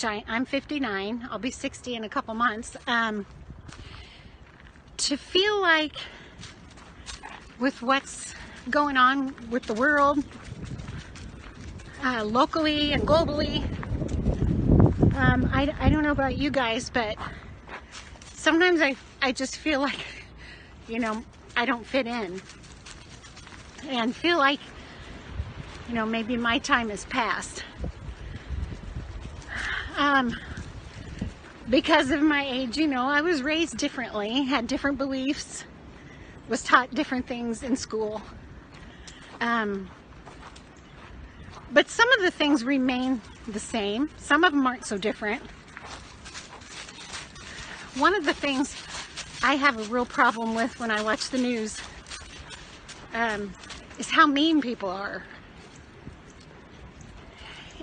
which I'm 59, I'll be 60 in a couple months, to feel like with what's going on with the world, locally and globally, I don't know about you guys, but sometimes I just feel like, you know, I don't fit in, and feel like, you know, maybe my time has passed. Because of my age, you know, I was raised differently, had different beliefs, was taught different things in school. But some of the things remain the same. Some of them aren't so different. One of the things I have a real problem with when I watch the news is how mean people are.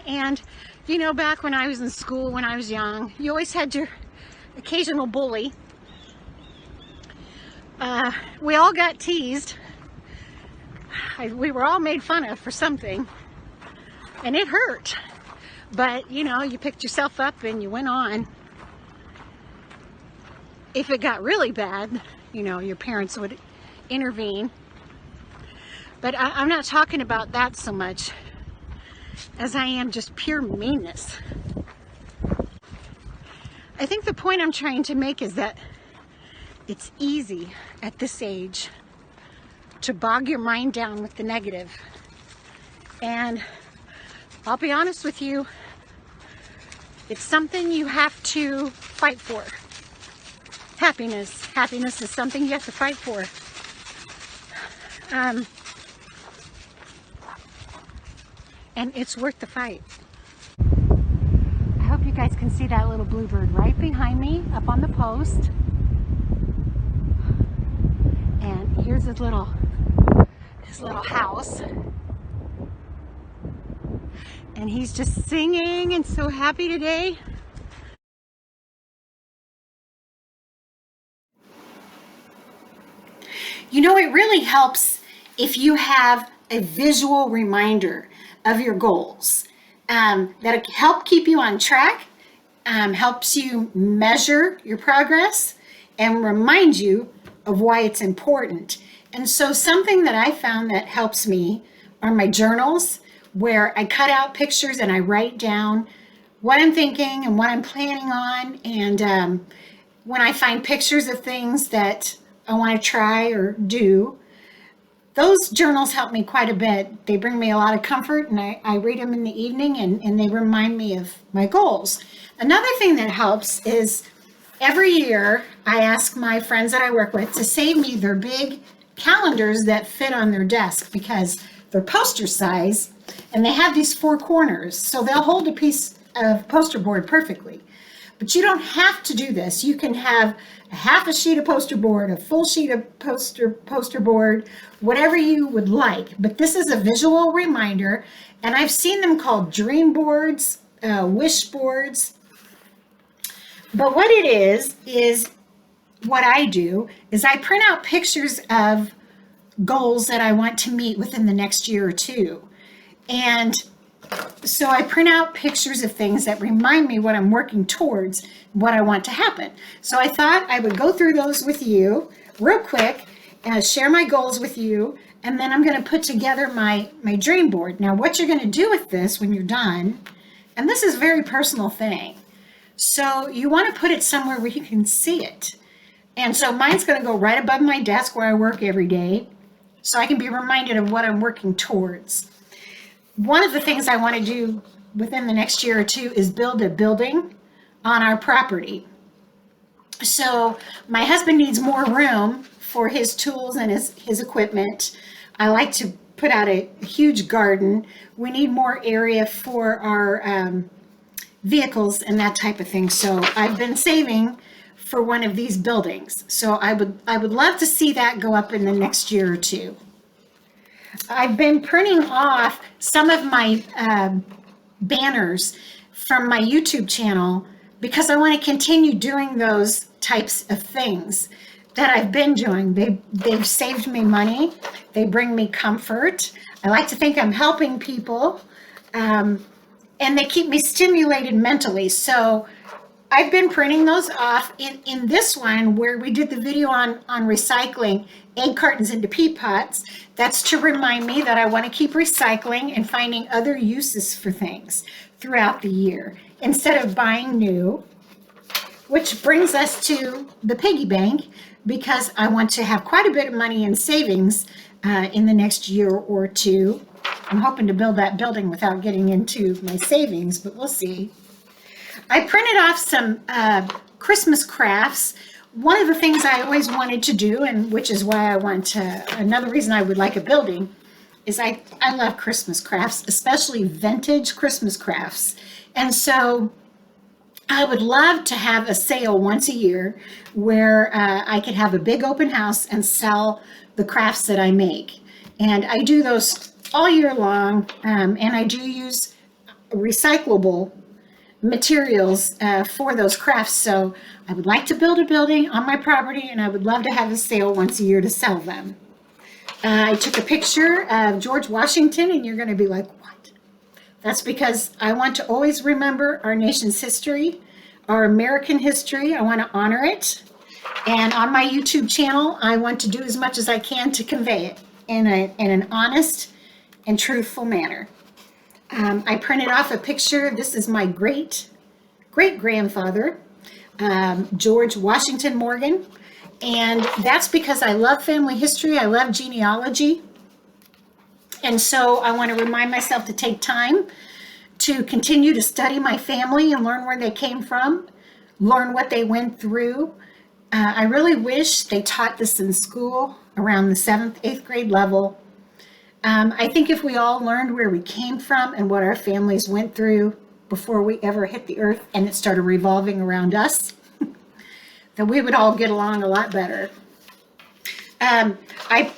And, you know, back when I was in school, when I was young, you always had your occasional bully. We all got teased. We were all made fun of for something. And it hurt. But, you know, you picked yourself up and you went on. If it got really bad, you know, your parents would intervene. But I'm not talking about that so much as I am just pure meanness. I think the point I'm trying to make is that it's easy at this age to bog your mind down with the negative. And I'll be honest with you, it's something you have to fight for. Happiness. Happiness is something you have to fight for. And it's worth the fight. I hope you guys can see that little bluebird right behind me up on the post. And here's his little house. And he's just singing and so happy today. You know, it really helps if you have a visual reminder of your goals. That'll help keep you on track, helps you measure your progress, and remind you of why it's important. And so something that I found that helps me are my journals, where I cut out pictures and I write down what I'm thinking and what I'm planning on. And when I find pictures of things that I want to try or do, those journals help me quite a bit. They bring me a lot of comfort, and I read them in the evening, and they remind me of my goals. Another thing that helps is every year I ask my friends that I work with to save me their big calendars that fit on their desk, because they're poster size and they have these four corners, so they'll hold a piece of poster board perfectly. But you don't have to do this. You can have a half a sheet of poster board, a full sheet of poster board, whatever you would like. But this is a visual reminder, and I've seen them called dream boards, wish boards. But what it is what I do is I print out pictures of goals that I want to meet within the next year or two. And so I print out pictures of things that remind me what I'm working towards, what I want to happen. So I thought I would go through those with you real quick and share my goals with you. And then I'm going to put together my dream board. Now, what you're going to do with this when you're done, and this is a very personal thing. So you want to put it somewhere where you can see it. And so mine's going to go right above my desk where I work every day, so I can be reminded of what I'm working towards. One of the things I want to do within the next year or two is build a building on our property. So my husband needs more room for his tools and his equipment. I like to put out a huge garden. We need more area for our vehicles and that type of thing. So I've been saving for one of these buildings. So I would love to see that go up in the next year or two. I've been printing off some of my banners from my YouTube channel because I want to continue doing those types of things that I've been doing. They've saved me money. They bring me comfort. I like to think I'm helping people. and they keep me stimulated mentally. So I've been printing those off. In this one where we did the video on recycling egg cartons into pea pots, that's to remind me that I want to keep recycling and finding other uses for things throughout the year instead of buying new, which brings us to the piggy bank, because I want to have quite a bit of money in savings in the next year or two. I'm hoping to build that building without getting into my savings, but we'll see. I printed off some Christmas crafts. One of the things I always wanted to do, and which is why I want to, another reason I would like a building, is I love Christmas crafts, especially vintage Christmas crafts. And so I would love to have a sale once a year where I could have a big open house and sell the crafts that I make. And I do those all year long, and I do use recyclable materials for those crafts. So I would like to build a building on my property, and I would love to have a sale once a year to sell them. I took a picture of George Washington, and you're going to be like, what? That's because I want to always remember our nation's history, our American history. I want to honor it. And on my YouTube channel, I want to do as much as I can to convey it in an honest and truthful manner. I printed off a picture. This is my great-great-grandfather, George Washington Morgan. And that's because I love family history. I love genealogy. And so I want to remind myself to take time to continue to study my family and learn where they came from, learn what they went through. I really wish they taught this in school around the 7th, 8th grade level. I think if we all learned where we came from and what our families went through before we ever hit the earth and it started revolving around us, then we would all get along a lot better. I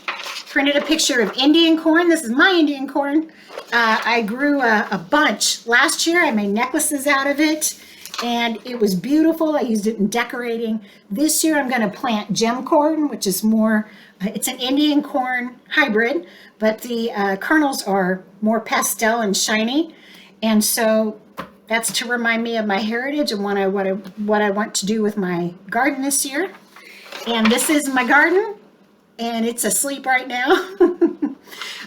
printed a picture of Indian corn. This is my Indian corn. I grew a bunch last year. I made necklaces out of it, and it was beautiful. I used it in decorating. This year I'm going to plant gem corn, which is more, it's an Indian corn hybrid, but the kernels are more pastel and shiny. And so that's to remind me of my heritage and what I want to do with my garden this year. And this is my garden, and it's asleep right now.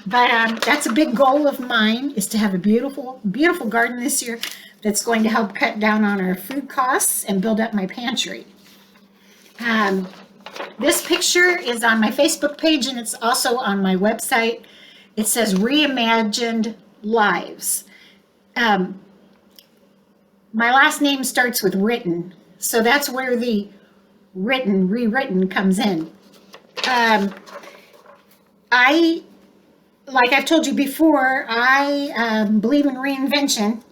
But that's a big goal of mine, is to have a beautiful, beautiful garden this year that's going to help cut down on our food costs and build up my pantry. This picture is on my Facebook page, and it's also on my website. It says Reimagined Lives. My last name starts with Written, so that's where the Re-Written comes in. Like I've told you before, I believe in reinvention,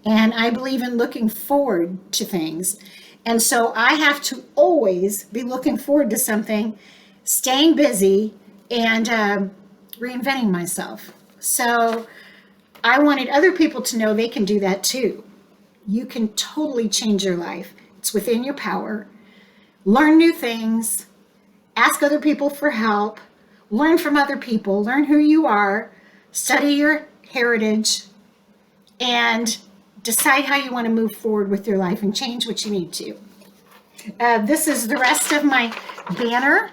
and I believe in looking forward to things. And so I have to always be looking forward to something, staying busy, and reinventing myself. So I wanted other people to know they can do that too. You can totally change your life. It's within your power. Learn new things, ask other people for help, learn from other people, learn who you are, study your heritage, and decide how you want to move forward with your life and change what you need to. This is the rest of my banner.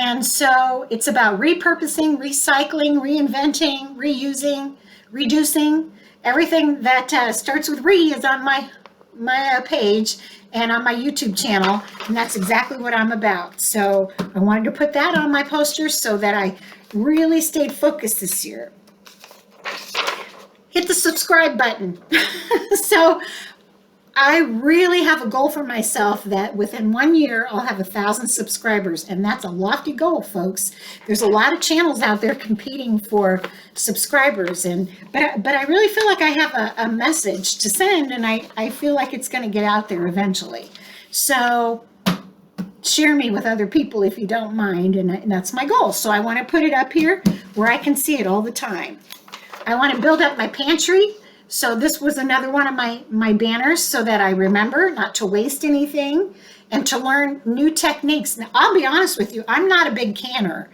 And so it's about repurposing, recycling, reinventing, reusing, reducing. Everything that starts with re is on my page and on my YouTube channel, and that's exactly what I'm about. So I wanted to put that on my poster so that I really stayed focused this year. Hit the subscribe button. So I really have a goal for myself that within 1 year I'll have 1,000 subscribers, and that's a lofty goal, folks. There's a lot of channels out there competing for subscribers, but I really feel like I have a message to send, and I feel like it's going to get out there eventually. So share me with other people if you don't mind, and that's my goal. So I want to put it up here where I can see it all the time. I want to build up my pantry. So this was another one of my banners so that I remember not to waste anything and to learn new techniques. Now, I'll be honest with you, I'm not a big canner,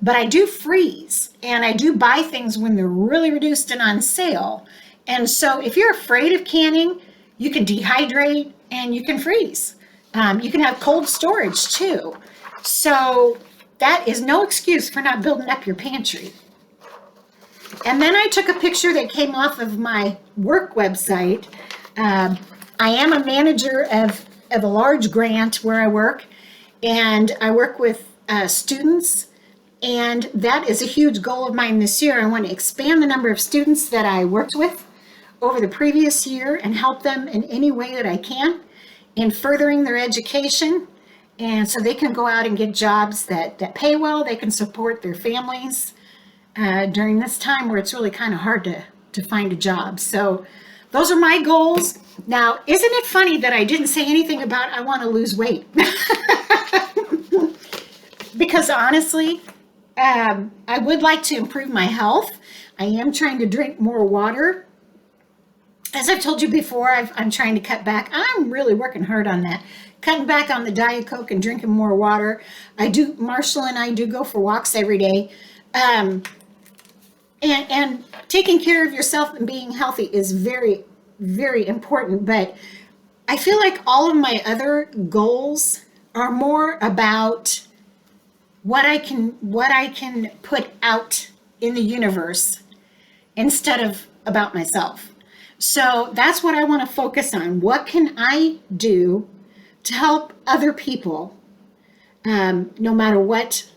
but I do freeze, and I do buy things when they're really reduced and on sale. And so if you're afraid of canning, you can dehydrate and you can freeze. You can have cold storage too. So that is no excuse for not building up your pantry. And then I took a picture that came off of my work website. I am a manager of a large grant where I work, and I work with students, and that is a huge goal of mine this year. I want to expand the number of students that I worked with over the previous year and help them in any way that I can in furthering their education, and so they can go out and get jobs that pay well, they can support their families during this time where it's really kind of hard to find a job. So those are my goals. Now, isn't it funny that I didn't say anything about I want to lose weight? Because honestly, I would like to improve my health. I am trying to drink more water. As I've told you before, I'm trying to cut back. I'm really working hard on that. Cutting back on the Diet Coke and drinking more water. Marshall and I do go for walks every day. And taking care of yourself and being healthy is very, very important. But I feel like all of my other goals are more about what I can put out in the universe instead of about myself. So that's what I want to focus on. What can I do to help other people, no matter what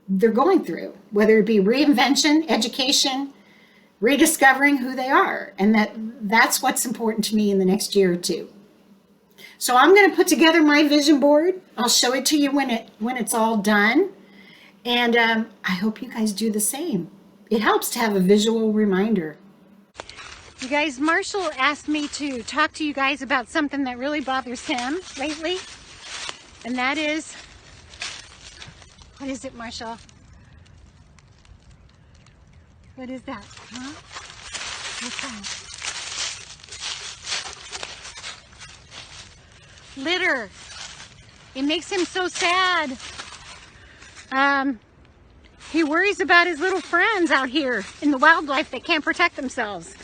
they're going through, whether it be reinvention, education, rediscovering who they are. And that's what's important to me in the next year or two. So I'm going to put together my vision board. I'll show it to you when it's all done. And I hope you guys do the same. It helps to have a visual reminder. You guys, Marshall asked me to talk to you guys about something that really bothers him lately. And that is, what is it, Marshall? What is that? Huh? What's that? Litter. It makes him so sad. He worries about his little friends out here in the wildlife that can't protect themselves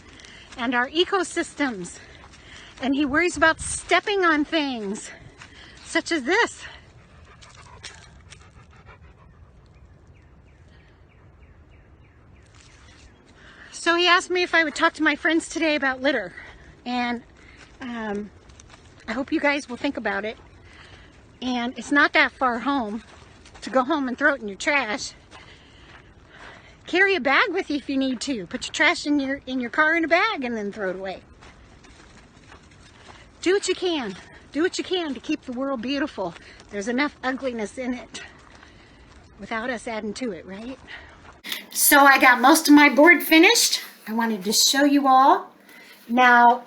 and our ecosystems. And he worries about stepping on things such as this. So he asked me if I would talk to my friends today about litter, and I hope you guys will think about it. And it's not that far home to go home and throw it in your trash. Carry a bag with you if you need to. Put your trash in your car in a bag and then throw it away. Do what you can. Do what you can to keep the world beautiful. There's enough ugliness in it without us adding to it, right? So I got most of my board finished. I wanted to show you all. Now,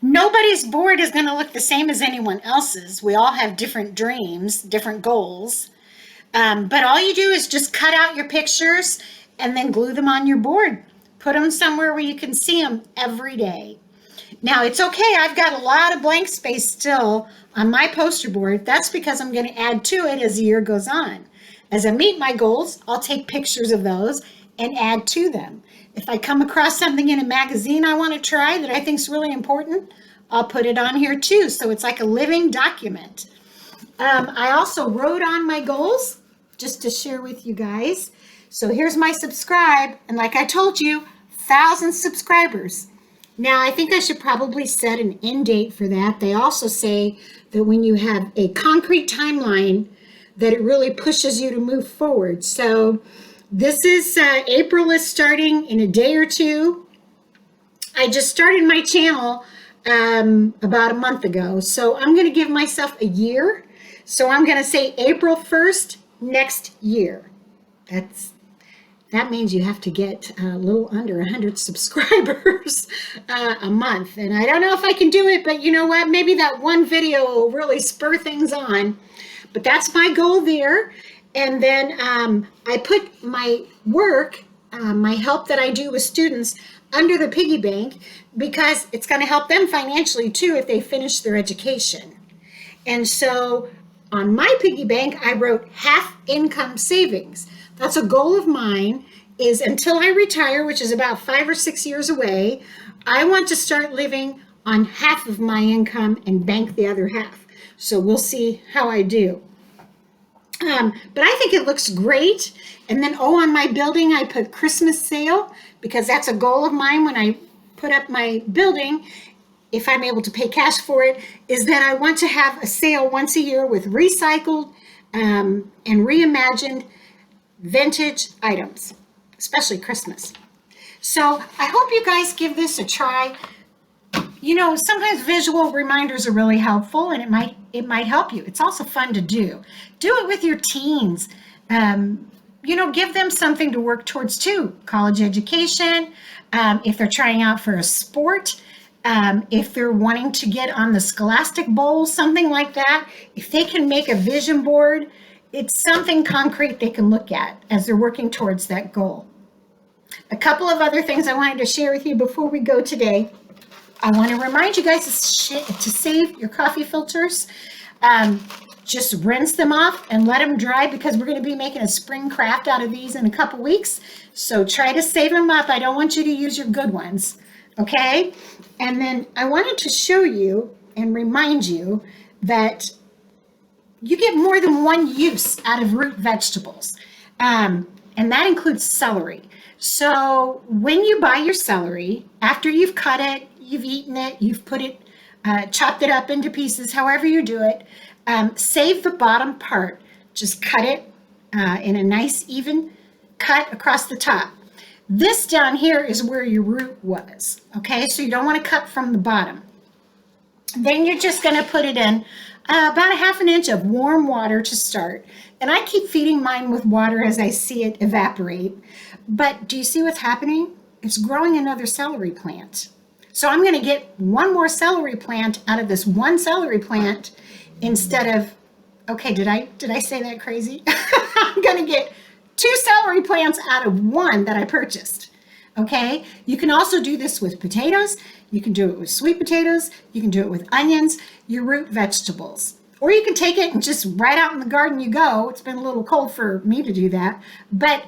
nobody's board is going to look the same as anyone else's. We all have different dreams, different goals. But all you do is just cut out your pictures and then glue them on your board. Put them somewhere where you can see them every day. Now, it's okay. I've got a lot of blank space still on my poster board. That's because I'm going to add to it as the year goes on. As I meet my goals, I'll take pictures of those and add to them. If I come across something in a magazine I want to try that I think is really important, I'll put it on here too. So it's like a living document. I also wrote on my goals just to share with you guys. So here's my subscribe. And like I told you, 1,000 subscribers. Now, I think I should probably set an end date for that. They also say that when you have a concrete timeline, that it really pushes you to move forward. So this is, April is starting in a day or two. I just started my channel about a month ago. So I'm going to give myself a year. So I'm going to say April 1st next year. That means you have to get a little under 100 subscribers a month. And I don't know if I can do it, but you know what? Maybe that one video will really spur things on. But that's my goal there. And then I put my work, my help that I do with students under the Piggy Bank because it's going to help them financially too if they finish their education. And so on my Piggy Bank, I wrote half income savings. That's a goal of mine. is until I retire, which is about 5 or 6 years away, I want to start living on half of my income and bank the other half. So we'll see how I do. But I think it looks great. And then, on my building, I put Christmas sale because that's a goal of mine when I put up my building, if I'm able to pay cash for it, is that I want to have a sale once a year with recycled and reimagined vintage items, especially Christmas. So I hope you guys give this a try. Sometimes visual reminders are really helpful, and it might help you. It's also fun to do. Do it with your teens. Give them something to work towards too. College education, if they're trying out for a sport, if they're wanting to get on the Scholastic Bowl, something like that. If they can make a vision board, it's something concrete they can look at as they're working towards that goal. A couple of other things I wanted to share with you before we go today. I want to remind you guys to save your coffee filters. Just rinse them off and let them dry because we're going to be making a spring craft out of these in a couple weeks. So try to save them up. I don't want you to use your good ones. Okay? And then I wanted to show you and remind you that you get more than one use out of root vegetables. And that includes celery. So when you buy your celery, after you've cut it, you've eaten it, you've put it, chopped it up into pieces, however you do it, save the bottom part. Just cut it in a nice even cut across the top. This down here is where your root was, okay? So you don't want to cut from the bottom. Then you're just going to put it in about a half an inch of warm water to start. And I keep feeding mine with water as I see it evaporate. But do you see what's happening? It's growing another celery plant. So I'm going to get one more celery plant out of this one celery plant instead of, okay, did I say that crazy? I'm going to get 2 celery plants out of one that I purchased. Okay, you can also do this with potatoes. You can do it with sweet potatoes. You can do it with onions, your root vegetables. Or you can take it and just right out in the garden you go. It's been a little cold for me to do that. But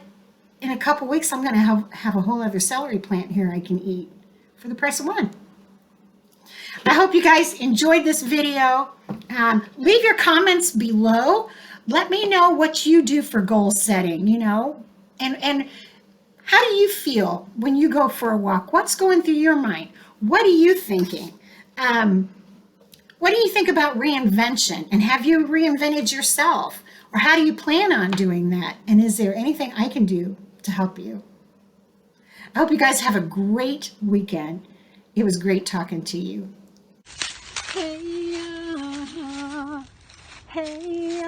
in a couple weeks, I'm going to have a whole other celery plant here I can eat for the price of one. I hope you guys enjoyed this video. Leave your comments below. Let me know what you do for goal setting, and how do you feel when you go for a walk? What's going through your mind? What are you thinking? What do you think about reinvention? And have you reinvented yourself? Or how do you plan on doing that? And is there anything I can do to help you? I hope you guys have a great weekend. It was great talking to you. Hey, hey,